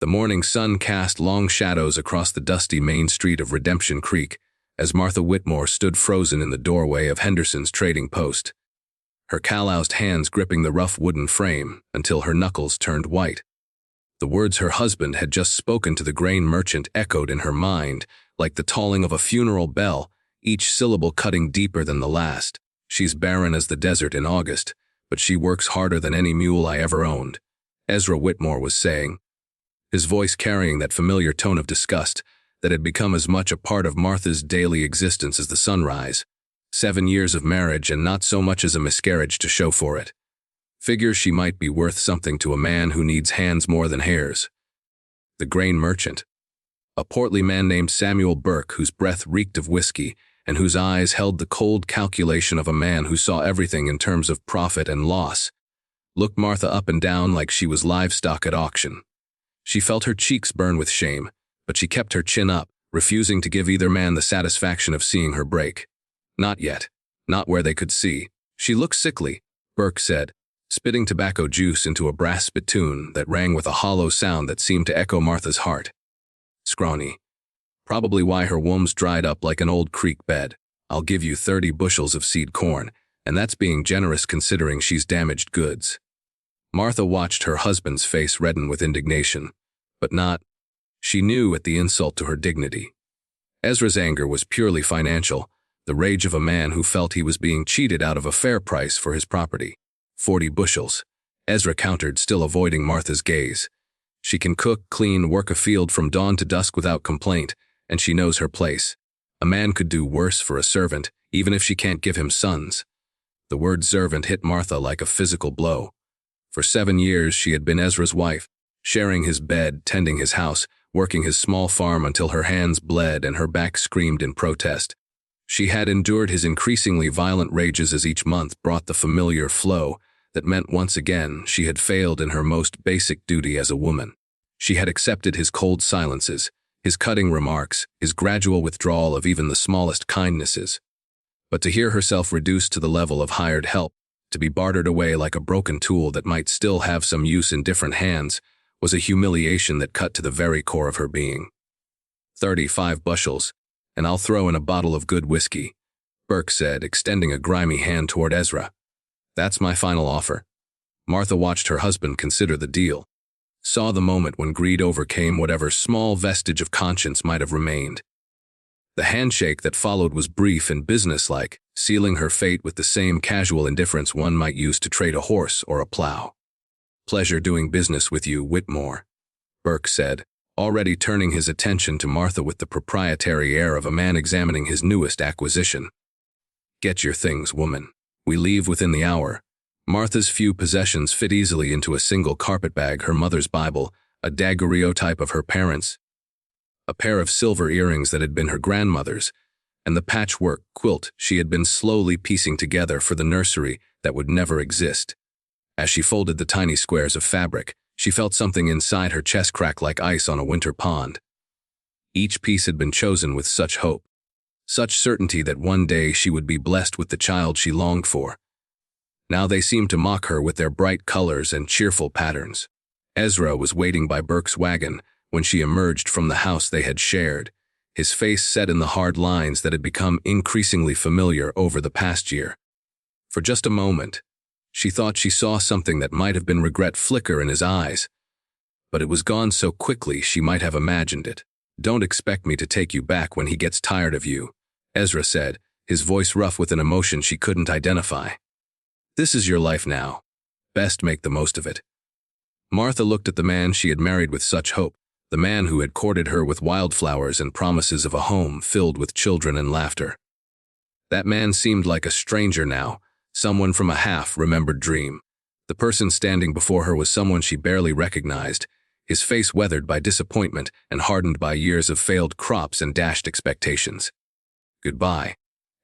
The morning sun cast long shadows across the dusty main street of Redemption Creek as Martha Whitmore stood frozen in the doorway of Henderson's trading post, her calloused hands gripping the rough wooden frame until her knuckles turned white. The words her husband had just spoken to the grain merchant echoed in her mind like the tolling of a funeral bell, each syllable cutting deeper than the last. "She's barren as the desert in August, but she works harder than any mule I ever owned," Ezra Whitmore was saying, his voice carrying that familiar tone of disgust that had become as much a part of Martha's daily existence as the sunrise. 7 years of marriage and not so much as a miscarriage to show for it. Figures she might be worth something to a man who needs hands more than hairs. The grain merchant, a portly man named Samuel Burke whose breath reeked of whiskey and whose eyes held the cold calculation of a man who saw everything in terms of profit and loss, looked Martha up and down like she was livestock at auction. She felt her cheeks burn with shame, but she kept her chin up, refusing to give either man the satisfaction of seeing her break. Not yet. Not where they could see. "She looks sickly," Burke said, spitting tobacco juice into a brass spittoon that rang with a hollow sound that seemed to echo Martha's heart. "Scrawny. Probably why her womb's dried up like an old creek bed. I'll give you 30 bushels of seed corn, and that's being generous considering she's damaged goods." Martha watched her husband's face redden with indignation, but not. She knew at the insult to her dignity. Ezra's anger was purely financial, the rage of a man who felt he was being cheated out of a fair price for his property. 40 bushels, Ezra countered, still avoiding Martha's gaze. "She can cook, clean, work a field from dawn to dusk without complaint, and she knows her place. A man could do worse for a servant, even if she can't give him sons." The word servant hit Martha like a physical blow. For 7 years she had been Ezra's wife, sharing his bed, tending his house, working his small farm until her hands bled and her back screamed in protest. She had endured his increasingly violent rages as each month brought the familiar flow that meant once again she had failed in her most basic duty as a woman. She had accepted his cold silences, his cutting remarks, his gradual withdrawal of even the smallest kindnesses. But to hear herself reduced to the level of hired help, to be bartered away like a broken tool that might still have some use in different hands, was a humiliation that cut to the very core of her being. 35 bushels, and I'll throw in a bottle of good whiskey," Burke said, extending a grimy hand toward Ezra. "That's my final offer." Martha watched her husband consider the deal, saw the moment when greed overcame whatever small vestige of conscience might have remained. The handshake that followed was brief and businesslike, sealing her fate with the same casual indifference one might use to trade a horse or a plow. "Pleasure doing business with you, Whitmore," Burke said, already turning his attention to Martha with the proprietary air of a man examining his newest acquisition. "Get your things, woman. We leave within the hour." Martha's few possessions fit easily into a single carpetbag: her mother's Bible, a daguerreotype of her parents, a pair of silver earrings that had been her grandmother's, and the patchwork quilt she had been slowly piecing together for the nursery that would never exist. As she folded the tiny squares of fabric, she felt something inside her chest crack like ice on a winter pond. Each piece had been chosen with such hope, such certainty that one day she would be blessed with the child she longed for. Now they seemed to mock her with their bright colors and cheerful patterns. Ezra was waiting by Burke's wagon when she emerged from the house they had shared, his face set in the hard lines that had become increasingly familiar over the past year. For just a moment, she thought she saw something that might have been regret flicker in his eyes, but it was gone so quickly she might have imagined it. "Don't expect me to take you back when he gets tired of you," Ezra said, his voice rough with an emotion she couldn't identify. "This is your life now. Best make the most of it." Martha looked at the man she had married with such hope, the man who had courted her with wildflowers and promises of a home filled with children and laughter. That man seemed like a stranger now, someone from a half-remembered dream. The person standing before her was someone she barely recognized, his face weathered by disappointment and hardened by years of failed crops and dashed expectations. "Goodbye,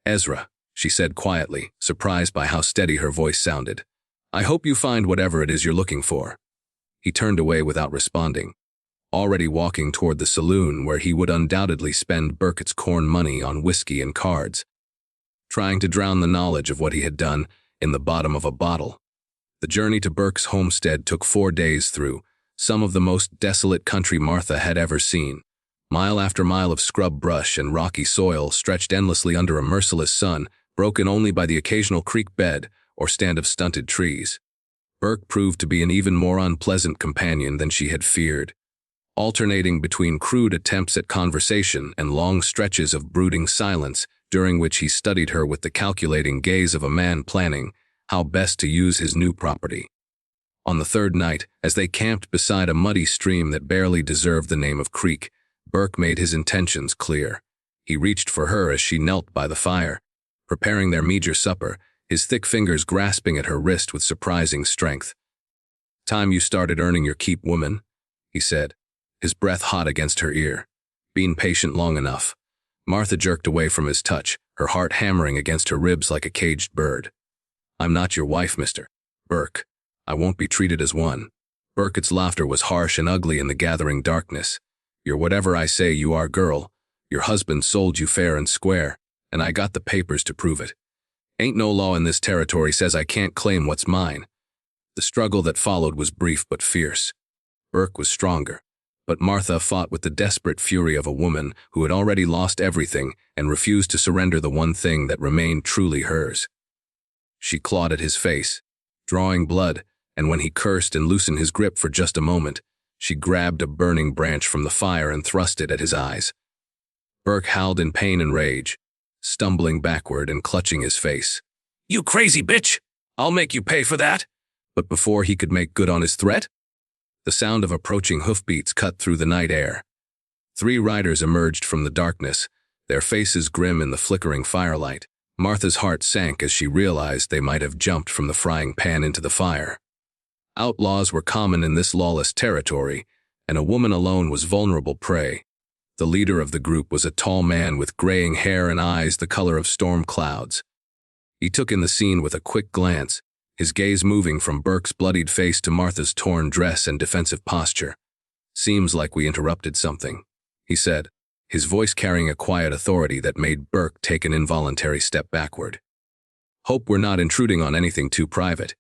Ezra," she said quietly, surprised by how steady her voice sounded. "I hope you find whatever it is you're looking for." He turned away without responding, already walking toward the saloon where he would undoubtedly spend Burkett's corn money on whiskey and cards, trying to drown the knowledge of what he had done in the bottom of a bottle. The journey to Burke's homestead took 4 days through some of the most desolate country Martha had ever seen. Mile after mile of scrub brush and rocky soil stretched endlessly under a merciless sun, broken only by the occasional creek bed or stand of stunted trees. Burke proved to be an even more unpleasant companion than she had feared. Alternating between crude attempts at conversation and long stretches of brooding silence, during which he studied her with the calculating gaze of a man planning how best to use his new property. On the third night, as they camped beside a muddy stream that barely deserved the name of creek, Burke made his intentions clear. He reached for her as she knelt by the fire, preparing their meager supper, his thick fingers grasping at her wrist with surprising strength. "Time you started earning your keep, woman," he said, his breath hot against her ear. "Been patient long enough." Martha jerked away from his touch, her heart hammering against her ribs like a caged bird. "I'm not your wife, Mr. Burke. I won't be treated as one." Burkett's laughter was harsh and ugly in the gathering darkness. "You're whatever I say you are, girl. Your husband sold you fair and square, and I got the papers to prove it. Ain't no law in this territory says I can't claim what's mine." The struggle that followed was brief but fierce. Burke was stronger, but Martha fought with the desperate fury of a woman who had already lost everything and refused to surrender the one thing that remained truly hers. She clawed at his face, drawing blood, and when he cursed and loosened his grip for just a moment, she grabbed a burning branch from the fire and thrust it at his eyes. Burke howled in pain and rage, stumbling backward and clutching his face. "You crazy bitch! I'll make you pay for that!" But before he could make good on his threat, the sound of approaching hoofbeats cut through the night air. 3 riders emerged from the darkness, their faces grim in the flickering firelight. Martha's heart sank as she realized they might have jumped from the frying pan into the fire. Outlaws were common in this lawless territory, and a woman alone was vulnerable prey. The leader of the group was a tall man with graying hair and eyes the color of storm clouds. He took in the scene with a quick glance, his gaze moving from Burke's bloodied face to Martha's torn dress and defensive posture. "Seems like we interrupted something," he said, his voice carrying a quiet authority that made Burke take an involuntary step backward. "Hope we're not intruding on anything too private."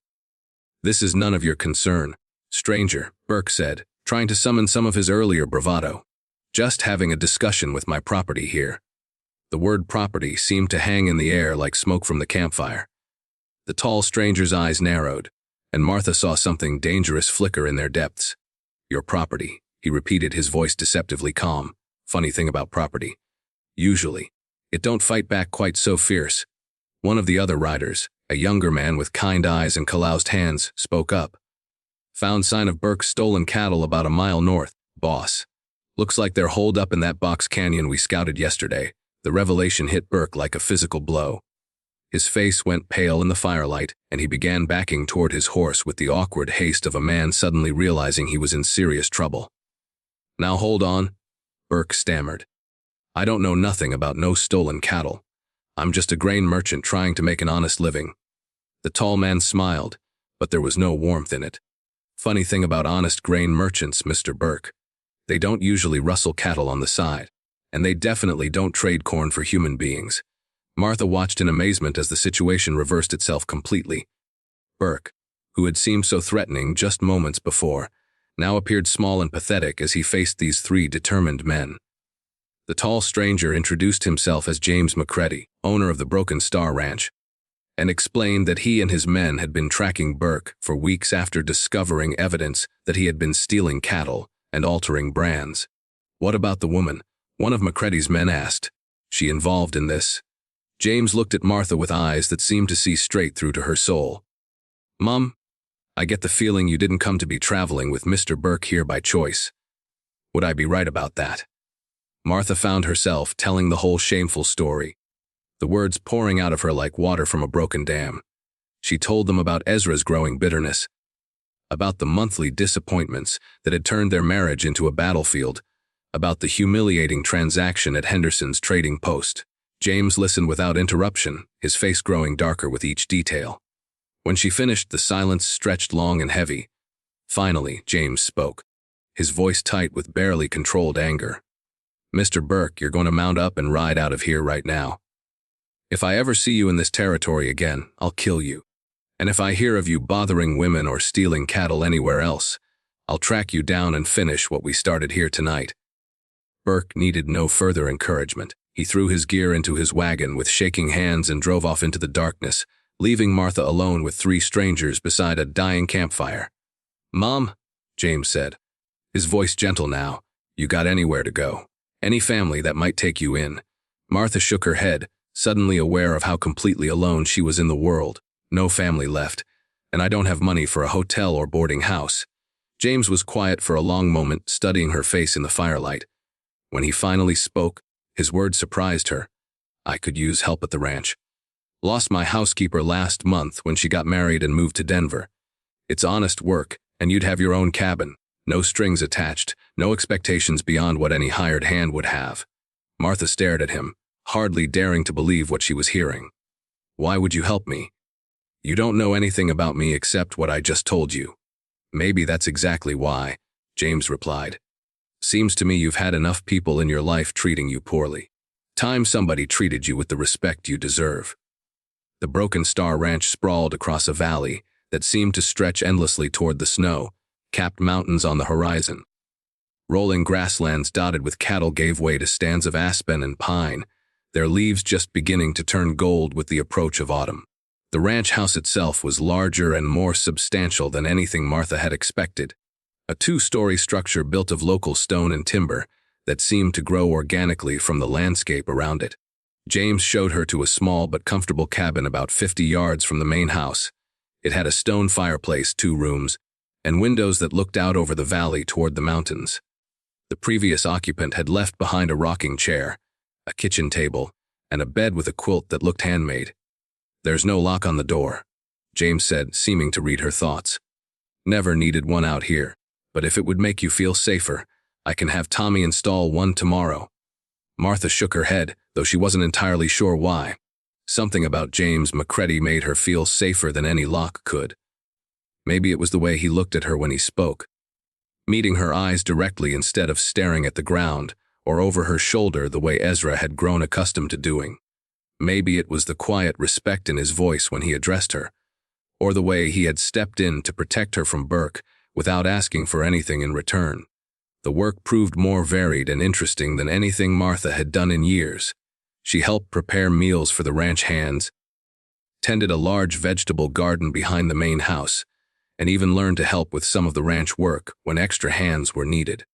"This is none of your concern, stranger," Burke said, trying to summon some of his earlier bravado. "Just having a discussion with my property here." The word property seemed to hang in the air like smoke from the campfire. The tall stranger's eyes narrowed, and Martha saw something dangerous flicker in their depths. "Your property," he repeated, his voice deceptively calm. "Funny thing about property. Usually, it don't fight back quite so fierce." One of the other riders, a younger man with kind eyes and calloused hands, spoke up. "Found sign of Burke's stolen cattle about a mile north, boss. Looks like they're holed up in that box canyon we scouted yesterday." The revelation hit Burke like a physical blow. His face went pale in the firelight, and he began backing toward his horse with the awkward haste of a man suddenly realizing he was in serious trouble. "Now hold on," Burke stammered. "I don't know nothing about no stolen cattle. I'm just a grain merchant trying to make an honest living." The tall man smiled, but there was no warmth in it. "Funny thing about honest grain merchants, Mr. Burke. They don't usually rustle cattle on the side, and they definitely don't trade corn for human beings." Martha watched in amazement as the situation reversed itself completely. Burke, who had seemed so threatening just moments before, now appeared small and pathetic as he faced these 3 determined men. The tall stranger introduced himself as James McCready, owner of the Broken Star Ranch, and explained that he and his men had been tracking Burke for weeks after discovering evidence that he had been stealing cattle and altering brands. "What about the woman?" one of McCready's men asked. "She involved in this?" James looked at Martha with eyes that seemed to see straight through to her soul. "Mum, I get the feeling you didn't come to be traveling with Mr. Burke here by choice. Would I be right about that?" Martha found herself telling the whole shameful story, the words pouring out of her like water from a broken dam. She told them about Ezra's growing bitterness, about the monthly disappointments that had turned their marriage into a battlefield, about the humiliating transaction at Henderson's trading post. James listened without interruption, his face growing darker with each detail. When she finished, the silence stretched long and heavy. Finally, James spoke, his voice tight with barely controlled anger. "Mr. Burke, you're going to mount up and ride out of here right now. If I ever see you in this territory again, I'll kill you. And if I hear of you bothering women or stealing cattle anywhere else, I'll track you down and finish what we started here tonight." Burke needed no further encouragement. He threw his gear into his wagon with shaking hands and drove off into the darkness, leaving Martha alone with 3 strangers beside a dying campfire. "Mom," James said, his voice gentle now, "you got anywhere to go? Any family that might take you in?" Martha shook her head, suddenly aware of how completely alone she was in the world. "No family left, and I don't have money for a hotel or boarding house." James was quiet for a long moment, studying her face in the firelight. When he finally spoke, his words surprised her. "I could use help at the ranch. Lost my housekeeper last month when she got married and moved to Denver. It's honest work, and you'd have your own cabin. No strings attached, no expectations beyond what any hired hand would have." Martha stared at him, hardly daring to believe what she was hearing. "Why would you help me? You don't know anything about me except what I just told you." "Maybe that's exactly why," James replied. "Seems to me you've had enough people in your life treating you poorly. Time somebody treated you with the respect you deserve." The Broken Star Ranch sprawled across a valley that seemed to stretch endlessly toward the snow-capped mountains on the horizon. Rolling grasslands dotted with cattle gave way to stands of aspen and pine, their leaves just beginning to turn gold with the approach of autumn. The ranch house itself was larger and more substantial than anything Martha had expected. A 2-story structure built of local stone and timber that seemed to grow organically from the landscape around it. James showed her to a small but comfortable cabin about 50 yards from the main house. It had a stone fireplace, 2 rooms, and windows that looked out over the valley toward the mountains. The previous occupant had left behind a rocking chair, a kitchen table, and a bed with a quilt that looked handmade. "There's no lock on the door," James said, seeming to read her thoughts. "Never needed one out here, but if it would make you feel safer, I can have Tommy install one tomorrow." Martha shook her head, though she wasn't entirely sure why. Something about James McCready made her feel safer than any lock could. Maybe it was the way he looked at her when he spoke, meeting her eyes directly instead of staring at the ground or over her shoulder the way Ezra had grown accustomed to doing. Maybe it was the quiet respect in his voice when he addressed her, or the way he had stepped in to protect her from Burke without asking for anything in return. The work proved more varied and interesting than anything Martha had done in years. She helped prepare meals for the ranch hands, tended a large vegetable garden behind the main house, and even learned to help with some of the ranch work when extra hands were needed.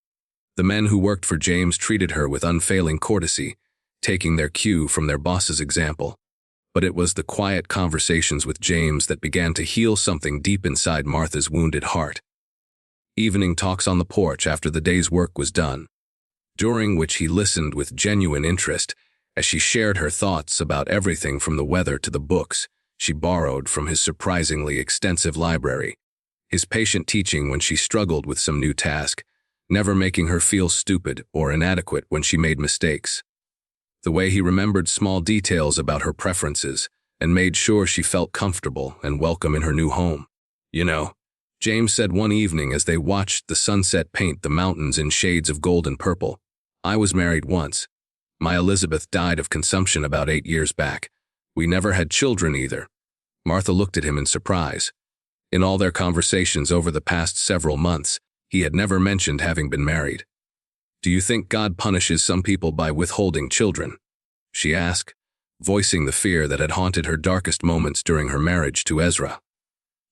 The men who worked for James treated her with unfailing courtesy, taking their cue from their boss's example. But it was the quiet conversations with James that began to heal something deep inside Martha's wounded heart. Evening talks on the porch after the day's work was done, during which he listened with genuine interest as she shared her thoughts about everything from the weather to the books she borrowed from his surprisingly extensive library. His patient teaching when she struggled with some new task, never making her feel stupid or inadequate when she made mistakes. The way he remembered small details about her preferences and made sure she felt comfortable and welcome in her new home. "You know," James said one evening as they watched the sunset paint the mountains in shades of gold and purple, "I was married once. My Elizabeth died of consumption about 8 years back. We never had children either." Martha looked at him in surprise. In all their conversations over the past several months, he had never mentioned having been married. "Do you think God punishes some people by withholding children?" she asked, voicing the fear that had haunted her darkest moments during her marriage to Ezra.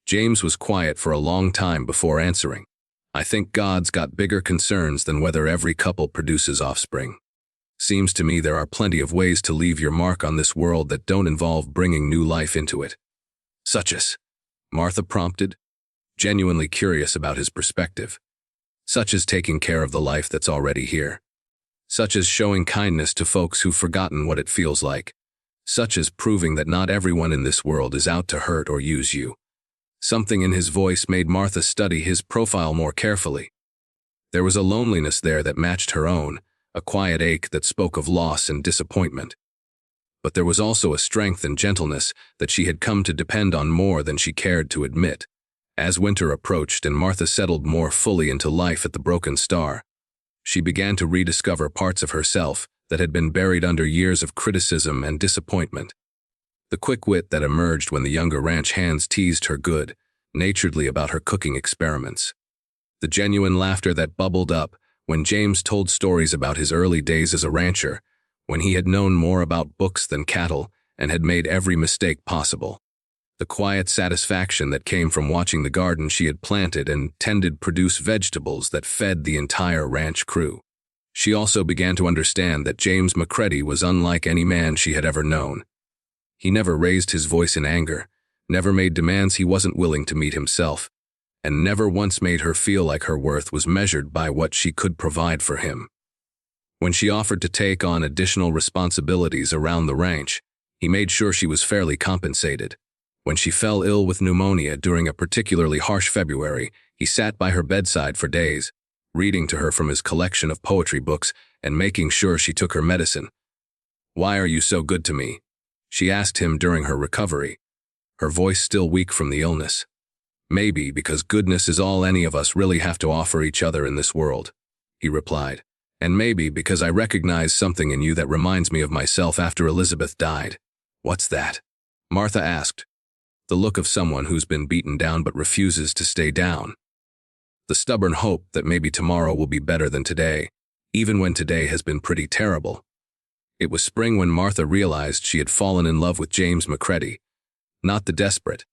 James was quiet for a long time before answering. "I think God's got bigger concerns than whether every couple produces offspring. Seems to me there are plenty of ways to leave your mark on this world that don't involve bringing new life into it." "Such as?" Martha prompted, genuinely curious about his perspective. "Such as taking care of the life that's already here. Such as showing kindness to folks who've forgotten what it feels like. Such as proving that not everyone in this world is out to hurt or use you." Something in his voice made Martha study his profile more carefully. There was a loneliness there that matched her own, a quiet ache that spoke of loss and disappointment. But there was also a strength and gentleness that she had come to depend on more than she cared to admit. As winter approached and Martha settled more fully into life at the Broken Star, she began to rediscover parts of herself that had been buried under years of criticism and disappointment. The quick wit that emerged when the younger ranch hands teased her good-naturedly about her cooking experiments. the genuine laughter that bubbled up when James told stories about his early days as a rancher, when he had known more about books than cattle and had made every mistake possible. The quiet satisfaction that came from watching the garden she had planted and tended produce vegetables that fed the entire ranch crew. She also began to understand that James McCready was unlike any man she had ever known. He never raised his voice in anger, never made demands he wasn't willing to meet himself, and never once made her feel like her worth was measured by what she could provide for him. When she offered to take on additional responsibilities around the ranch, he made sure she was fairly compensated. When she fell ill with pneumonia during a particularly harsh February, he sat by her bedside for days, reading to her from his collection of poetry books and making sure she took her medicine. "Why are you so good to me?" she asked him during her recovery, her voice still weak from the illness. "Maybe because goodness is all any of us really have to offer each other in this world," he replied. "And maybe because I recognize something in you that reminds me of myself after Elizabeth died." "What's that?" Martha asked, the look of someone who's been beaten down but refuses to stay down. The stubborn hope that maybe tomorrow will be better than today, even when today has been pretty terrible. It was spring when Martha realized she had fallen in love with James McCready, not the desperate,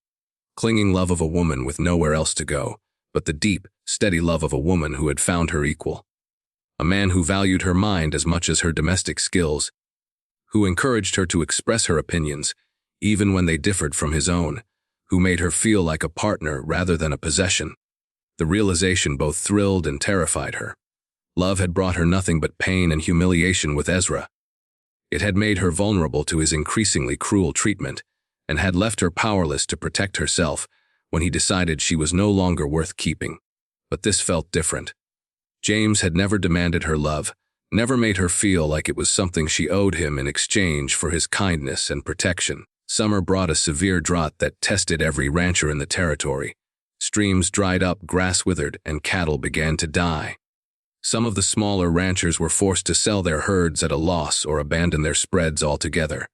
clinging love of a woman with nowhere else to go, but the deep, steady love of a woman who had found her equal. A man who valued her mind as much as her domestic skills, who encouraged her to express her opinions, even when they differed from his own, who made her feel like a partner rather than a possession. The realization both thrilled and terrified her. Love had brought her nothing but pain and humiliation with Ezra. It had made her vulnerable to his increasingly cruel treatment, and had left her powerless to protect herself when he decided she was no longer worth keeping. But this felt different. James had never demanded her love, never made her feel like it was something she owed him in exchange for his kindness and protection. Summer brought a severe drought that tested every rancher in the territory. Streams dried up, grass withered, and cattle began to die. Some of the smaller ranchers were forced to sell their herds at a loss or abandon their spreads altogether.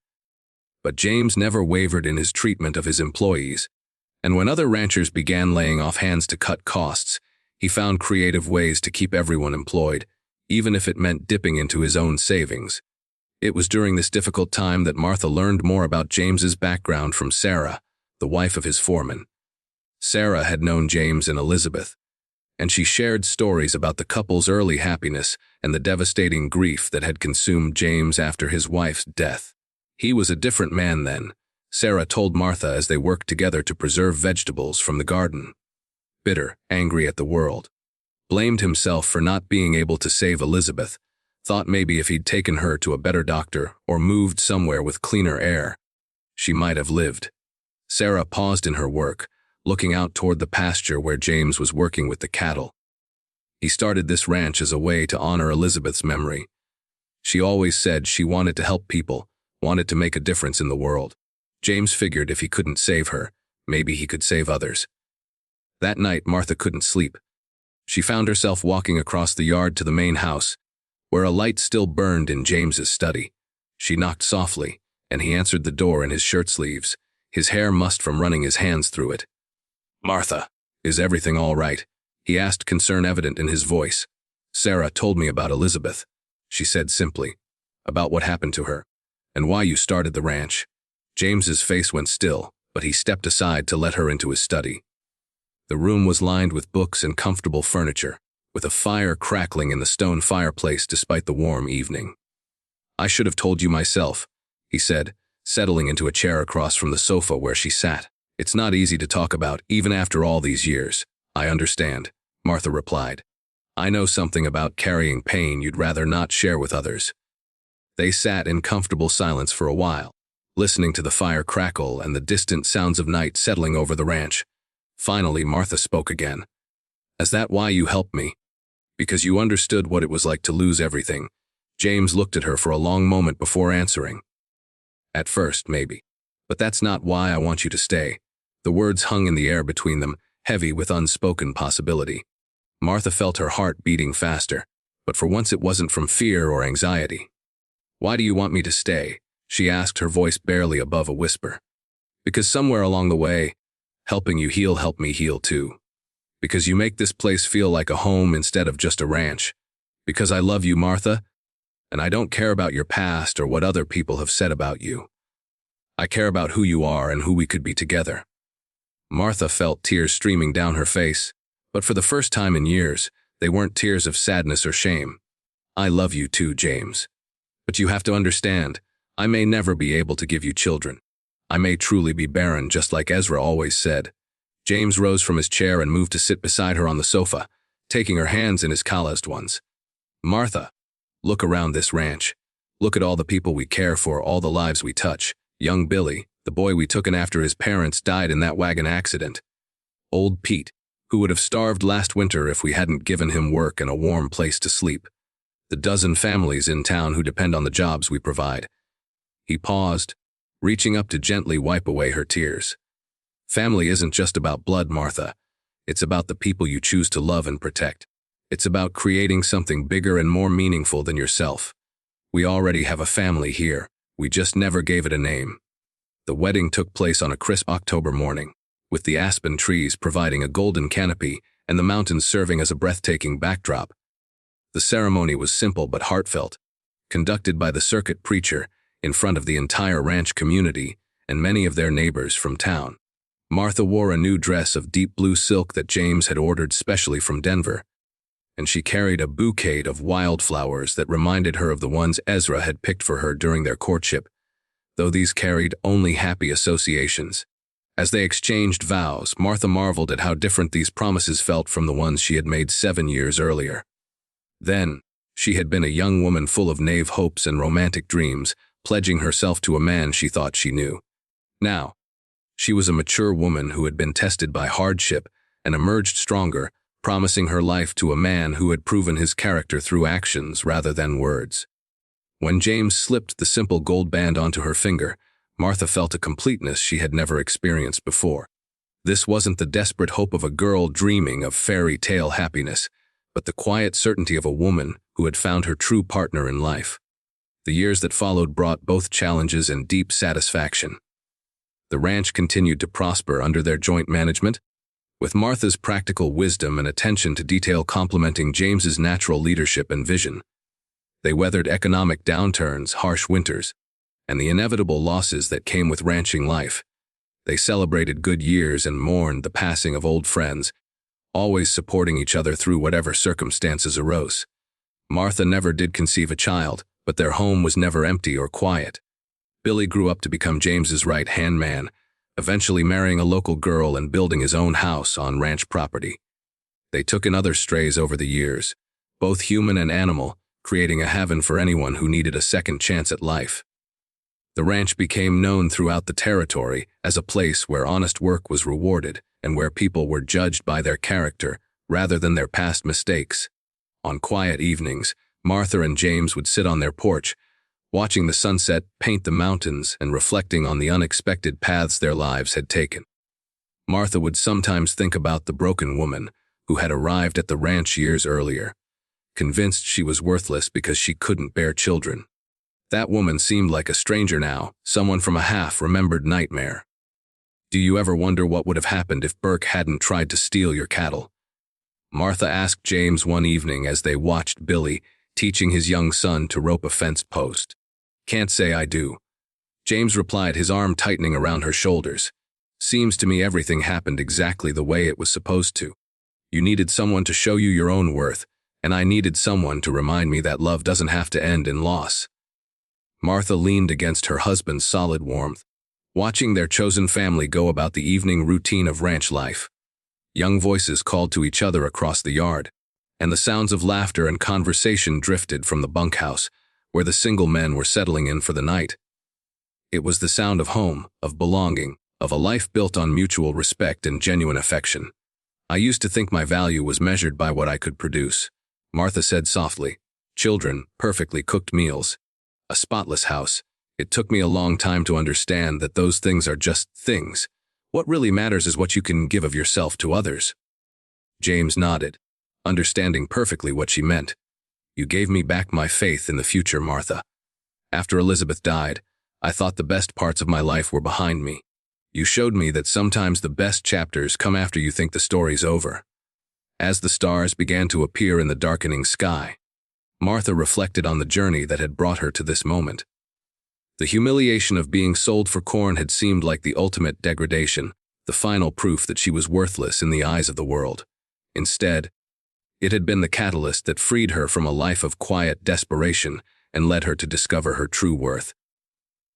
But James never wavered in his treatment of his employees, and when other ranchers began laying off hands to cut costs, he found creative ways to keep everyone employed, even if it meant dipping into his own savings. It was during this difficult time that Martha learned more about James's background from Sarah, the wife of his foreman. Sarah had known James and Elizabeth, and she shared stories about the couple's early happiness and the devastating grief that had consumed James after his wife's death. He was a different man then, Sarah told Martha as they worked together to preserve vegetables from the garden. Bitter, angry at the world. Blamed himself for not being able to save Elizabeth. Thought maybe if he'd taken her to a better doctor or moved somewhere with cleaner air, she might have lived. Sarah paused in her work, looking out toward the pasture where James was working with the cattle. He started this ranch as a way to honor Elizabeth's memory. She always said she wanted to help people, wanted to make a difference in the world. James figured if he couldn't save her, maybe he could save others. That night, Martha couldn't sleep. She found herself walking across the yard to the main house, where a light still burned in James's study. She knocked softly, and he answered the door in his shirt sleeves, his hair mussed from running his hands through it. "Martha, is everything all right?" he asked, concern evident in his voice. "Sarah told me about Elizabeth," she said simply, "about what happened to her, and why you started the ranch." James's face went still, but he stepped aside to let her into his study. The room was lined with books and comfortable furniture, with a fire crackling in the stone fireplace despite the warm evening. "I should have told you myself," he said, settling into a chair across from the sofa where she sat. "It's not easy to talk about, even after all these years." "I understand," Martha replied. "I know something about carrying pain you'd rather not share with others." They sat in comfortable silence for a while, listening to the fire crackle and the distant sounds of night settling over the ranch. Finally, Martha spoke again. "Is that why you helped me? Because you understood what it was like to lose everything?" James looked at her for a long moment before answering. "At first, maybe. But that's not why I want you to stay." The words hung in the air between them, heavy with unspoken possibility. Martha felt her heart beating faster, but for once it wasn't from fear or anxiety. "Why do you want me to stay?" she asked, her voice barely above a whisper. "Because somewhere along the way, helping you heal helped me heal too. Because you make this place feel like a home instead of just a ranch. Because I love you, Martha, and I don't care about your past or what other people have said about you. I care about who you are and who we could be together." Martha felt tears streaming down her face, but for the first time in years, they weren't tears of sadness or shame. "I love you too, James. But you have to understand, I may never be able to give you children. I may truly be barren, just like Ezra always said." James rose from his chair and moved to sit beside her on the sofa, taking her hands in his calloused ones. "Martha, look around this ranch. Look at all the people we care for, all the lives we touch. Young Billy, the boy we took in after his parents died in that wagon accident. Old Pete, who would have starved last winter if we hadn't given him work and a warm place to sleep. The dozen families in town who depend on the jobs we provide." He paused, reaching up to gently wipe away her tears. "Family isn't just about blood, Martha. It's about the people you choose to love and protect. It's about creating something bigger and more meaningful than yourself. We already have a family here. We just never gave it a name." The wedding took place on a crisp October morning, with the aspen trees providing a golden canopy and the mountains serving as a breathtaking backdrop. The ceremony was simple but heartfelt, conducted by the circuit preacher in front of the entire ranch community and many of their neighbors from town. Martha wore a new dress of deep blue silk that James had ordered specially from Denver, and she carried a bouquet of wildflowers that reminded her of the ones Ezra had picked for her during their courtship, though these carried only happy associations. As they exchanged vows, Martha marveled at how different these promises felt from the ones she had made 7 years earlier. Then, she had been a young woman full of naive hopes and romantic dreams, pledging herself to a man she thought she knew. Now, she was a mature woman who had been tested by hardship and emerged stronger, promising her life to a man who had proven his character through actions rather than words. When James slipped the simple gold band onto her finger, Martha felt a completeness she had never experienced before. This wasn't the desperate hope of a girl dreaming of fairy tale happiness, but the quiet certainty of a woman who had found her true partner in life. The years that followed brought both challenges and deep satisfaction. The ranch continued to prosper under their joint management, with Martha's practical wisdom and attention to detail complementing James's natural leadership and vision. They weathered economic downturns, harsh winters, and the inevitable losses that came with ranching life. They celebrated good years and mourned the passing of old friends, always supporting each other through whatever circumstances arose. Martha never did conceive a child, but their home was never empty or quiet. Billy grew up to become James's right-hand man, eventually marrying a local girl and building his own house on ranch property. They took in other strays over the years, both human and animal, creating a haven for anyone who needed a second chance at life. The ranch became known throughout the territory as a place where honest work was rewarded and where people were judged by their character rather than their past mistakes. On quiet evenings, Martha and James would sit on their porch, watching the sunset paint the mountains and reflecting on the unexpected paths their lives had taken. Martha would sometimes think about the broken woman who had arrived at the ranch years earlier, convinced she was worthless because she couldn't bear children. That woman seemed like a stranger now, someone from a half-remembered nightmare. "Do you ever wonder what would have happened if Burke hadn't tried to steal your cattle?" Martha asked James one evening as they watched Billy teaching his young son to rope a fence post. "Can't say I do," James replied, his arm tightening around her shoulders. "Seems to me everything happened exactly the way it was supposed to. You needed someone to show you your own worth, and I needed someone to remind me that love doesn't have to end in loss." Martha leaned against her husband's solid warmth, watching their chosen family go about the evening routine of ranch life. Young voices called to each other across the yard, and the sounds of laughter and conversation drifted from the bunkhouse, where the single men were settling in for the night. It was the sound of home, of belonging, of a life built on mutual respect and genuine affection. "I used to think my value was measured by what I could produce," Martha said softly. "Children, perfectly cooked meals, a spotless house. It took me a long time to understand that those things are just things. What really matters is what you can give of yourself to others." James nodded, understanding perfectly what she meant. "You gave me back my faith in the future, Martha. After Elizabeth died, I thought the best parts of my life were behind me. You showed me that sometimes the best chapters come after you think the story's over." As the stars began to appear in the darkening sky, Martha reflected on the journey that had brought her to this moment. The humiliation of being sold for corn had seemed like the ultimate degradation, the final proof that she was worthless in the eyes of the world. Instead, it had been the catalyst that freed her from a life of quiet desperation and led her to discover her true worth.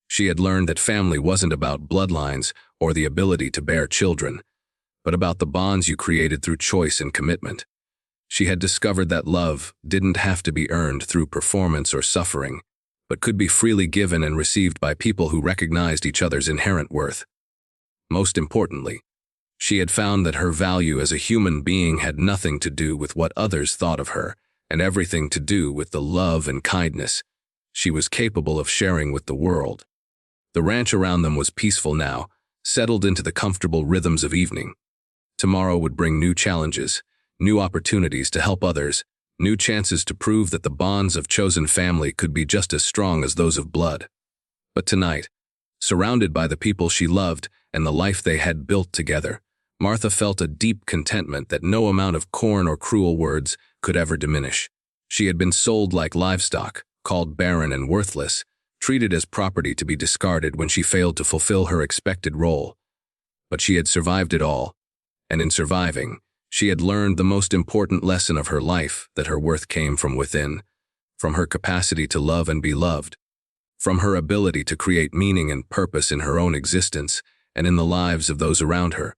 She had learned that family wasn't about bloodlines or the ability to bear children, but about the bonds you created through choice and commitment. She had discovered that love didn't have to be earned through performance or suffering, but could be freely given and received by people who recognized each other's inherent worth. Most importantly, she had found that her value as a human being had nothing to do with what others thought of her, and everything to do with the love and kindness she was capable of sharing with the world. The ranch around them was peaceful now, settled into the comfortable rhythms of evening. Tomorrow would bring new challenges, new opportunities to help others, new chances to prove that the bonds of chosen family could be just as strong as those of blood. But tonight, surrounded by the people she loved and the life they had built together, Martha felt a deep contentment that no amount of corn or cruel words could ever diminish. She had been sold like livestock, called barren and worthless, treated as property to be discarded when she failed to fulfill her expected role. But she had survived it all, and in surviving, she had learned the most important lesson of her life, that her worth came from within, from her capacity to love and be loved, from her ability to create meaning and purpose in her own existence and in the lives of those around her.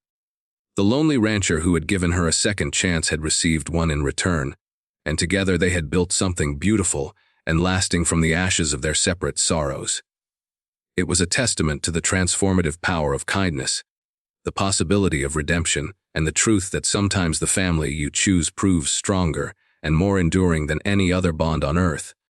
The lonely rancher who had given her a second chance had received one in return, and together they had built something beautiful and lasting from the ashes of their separate sorrows. It was a testament to the transformative power of kindness, the possibility of redemption, and the truth that sometimes the family you choose proves stronger and more enduring than any other bond on earth.